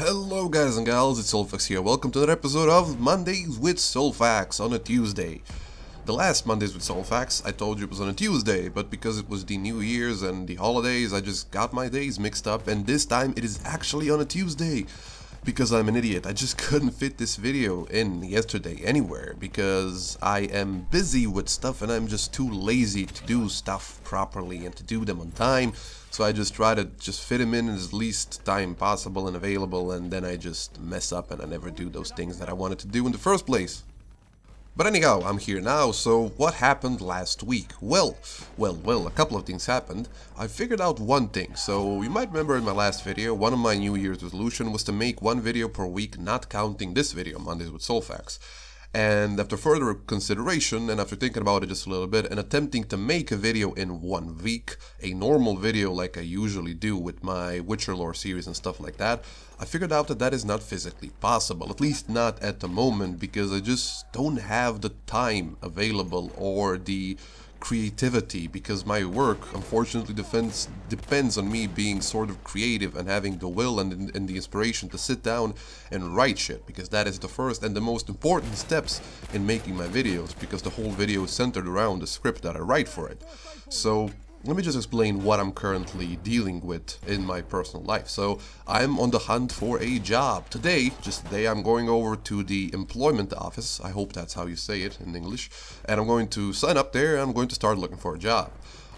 Hello guys and gals, it's Soulfax here. Welcome to another episode of Mondays with Soulfax on a Tuesday. The last Mondays with Soulfax, I told you it was on a Tuesday, but because it was the New Year's and the holidays, I just got my days mixed up, and this time it is actually on a Tuesday. Because I'm an idiot, I just couldn't fit this video in yesterday anywhere, because I am busy with stuff and I'm just too lazy to do stuff properly and to do them on time. So I just try to fit them in as least time possible and available, and then I just mess up and I never do those things that I wanted to do in the first place. But anyhow, I'm here now, so what happened last week? Well, a couple of things happened. I figured out one thing. So you might remember in my last video, one of my New Year's resolution was to make one video per week, not counting this video, Mondays with Soulfax. And after further consideration, and after thinking about it just a little bit, and attempting to make a video in 1 week, a normal video like I usually do with my Witcher lore series and stuff like that, I figured out that that is not physically possible, at least not at the moment, because I just don't have the time available or the creativity, because my work unfortunately depends on me being sort of creative and having the will and the inspiration to sit down and write shit, because that is the first and the most important steps in making my videos, because the whole video is centered around the script that I write for it. So let me just explain what I'm currently dealing with in my personal life. So I'm on the hunt for a job. Just today, I'm going over to the employment office. I hope that's how you say it in English. And I'm going to sign up there and I'm going to start looking for a job.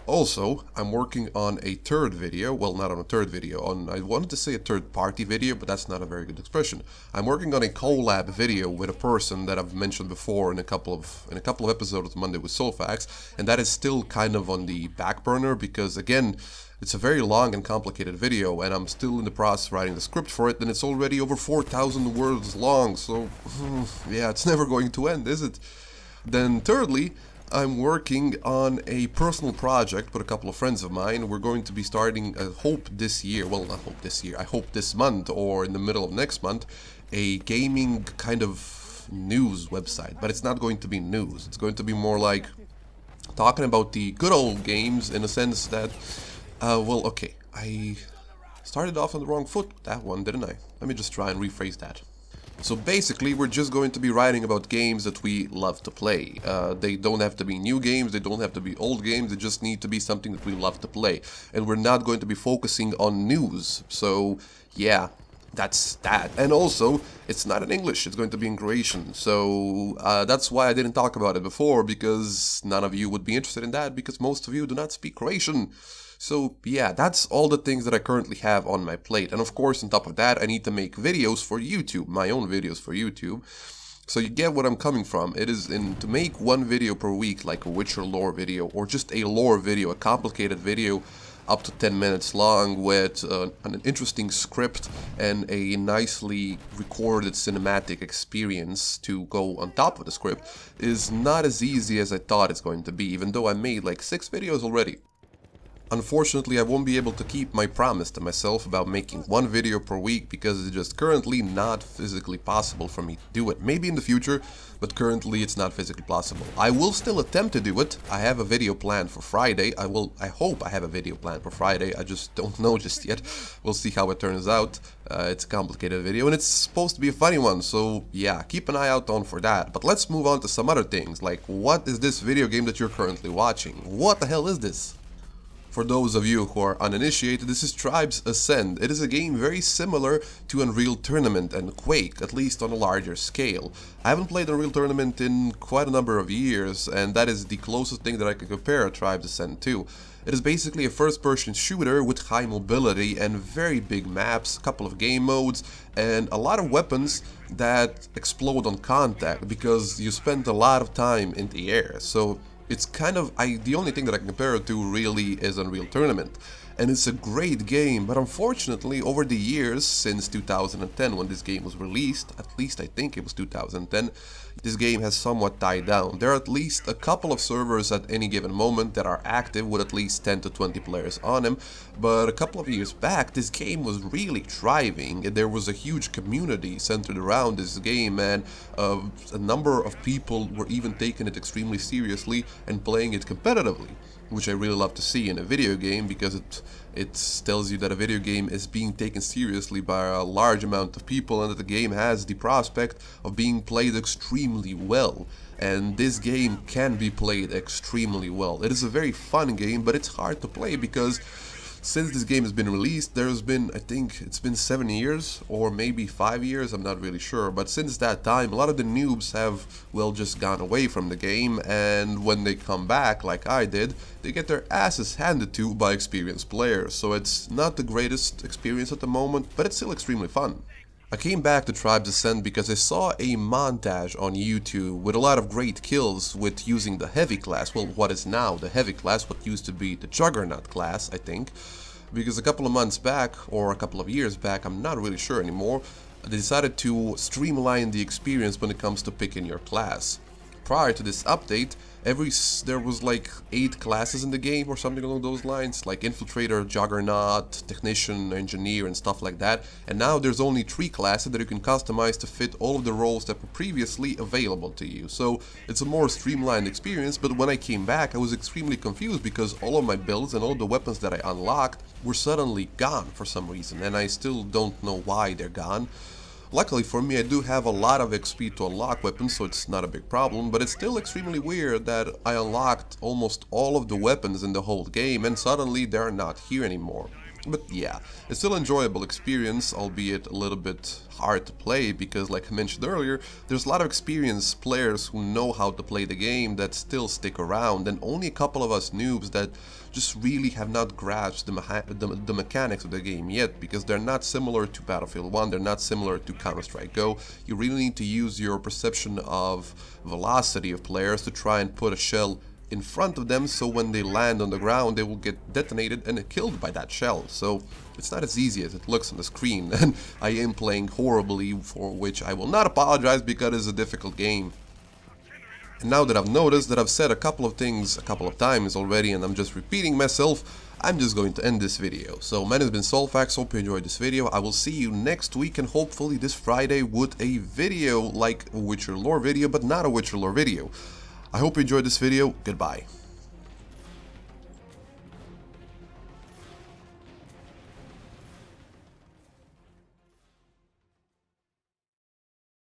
Also, I'm working on a third video, well, not on a third video, I wanted to say a third party video, but that's not a very good expression. I'm working on a collab video with a person that I've mentioned before in a couple of episodes of Monday with Soulfax, and that is still kind of on the back burner because, again, it's a very long and complicated video, and I'm still in the process of writing the script for it, and it's already over 4,000 words long, so yeah, it's never going to end, is it? Then thirdly, I'm working on a personal project with a couple of friends of mine. We're going to be starting, I hope this year, well, not hope this year, I hope this month or in the middle of next month, a gaming kind of news website. But it's not going to be news. It's going to be more like talking about the good old games, in a sense that, I started off on the wrong foot with that one, didn't I? Let me just try and rephrase that. So basically, we're just going to be writing about games that we love to play. They don't have to be new games, they don't have to be old games, they just need to be something that we love to play. And we're not going to be focusing on news. So yeah, that's that. And also, it's not in English, it's going to be in Croatian. So that's why I didn't talk about it before, because none of you would be interested in that, because most of you do not speak Croatian. So yeah, that's all the things that I currently have on my plate. And of course, on top of that, I need to make videos for YouTube, my own videos for YouTube. So you get what I'm coming from. It is to make one video per week, like a Witcher lore video, or just a lore video, a complicated video up to 10 minutes long with an interesting script and a nicely recorded cinematic experience to go on top of the script, is not as easy as I thought it's going to be, even though I made like 6 videos already. Unfortunately, I won't be able to keep my promise to myself about making one video per week, because it's just currently not physically possible for me to do it. Maybe in the future, but currently it's not physically possible. I will still attempt to do it. I have a video planned for Friday. I hope I have a video planned for Friday. I just don't know just yet. We'll see how it turns out. It's a complicated video and it's supposed to be a funny one, so yeah, keep an eye out for that. But let's move on to some other things, like what is this video game that you're currently watching? What the hell is this? For those of you who are uninitiated, this is Tribes Ascend. It is a game very similar to Unreal Tournament and Quake, at least on a larger scale. I haven't played Unreal Tournament in quite a number of years, and that is the closest thing that I can compare Tribes Ascend to. It is basically a first-person shooter with high mobility and very big maps, a couple of game modes, and a lot of weapons that explode on contact, because you spend a lot of time in the air. So it's kind of, the only thing that I can compare it to really is Unreal Tournament. And it's a great game, but unfortunately over the years, since 2010 when this game was released, at least I think it was 2010, this game has somewhat died down. There are at least a couple of servers at any given moment that are active with at least 10 to 20 players on them, but a couple of years back this game was really thriving, and there was a huge community centered around this game, and a number of people were even taking it extremely seriously and playing it competitively. which I really love to see in a video game, because it tells you that a video game is being taken seriously by a large amount of people and that the game has the prospect of being played extremely well. And this game can be played extremely well. It is a very fun game, but it's hard to play because since this game has been released, there's been, I think it's been 7 years or maybe 5 years, I'm not really sure, but since that time a lot of the noobs have, well, just gone away from the game, and when they come back, like I did, they get their asses handed to by experienced players. So it's not the greatest experience at the moment, but it's still extremely fun. I came back to Tribes Ascent because I saw a montage on YouTube with a lot of great kills with using the heavy class, well, what is now the heavy class, what used to be the Juggernaut class, I think, because a couple of months back, or a couple of years back, I'm not really sure anymore, they decided to streamline the experience when it comes to picking your class. Prior to this update, there was like 8 classes in the game or something along those lines, like Infiltrator, Juggernaut, Technician, Engineer and stuff like that, and now there's only 3 classes that you can customize to fit all of the roles that were previously available to you. So it's a more streamlined experience, but when I came back I was extremely confused because all of my builds and all the weapons that I unlocked were suddenly gone for some reason, and I still don't know why they're gone. Luckily for me, I do have a lot of XP to unlock weapons, so it's not a big problem, but it's still extremely weird that I unlocked almost all of the weapons in the whole game and suddenly they're not here anymore. But yeah, it's still an enjoyable experience, albeit a little bit hard to play because, like I mentioned earlier, there's a lot of experienced players who know how to play the game that still stick around, and only a couple of us noobs that just really have not grasped the mechanics of the game yet, because they're not similar to Battlefield 1, they're not similar to Counter-Strike Go. You really need to use your perception of velocity of players to try and put a shell in front of them, so when they land on the ground they will get detonated and killed by that shell. So it's not as easy as it looks on the screen, and I am playing horribly, for which I will not apologize because it's a difficult game. And now that I've noticed that I've said a couple of things a couple of times already and I'm just repeating myself, I'm just going to end this video. So my name has been Soulfax, hope you enjoyed this video. I will see you next week and hopefully this Friday with a video like a Witcher lore video, but not a Witcher lore video. I hope you enjoyed this video. Goodbye.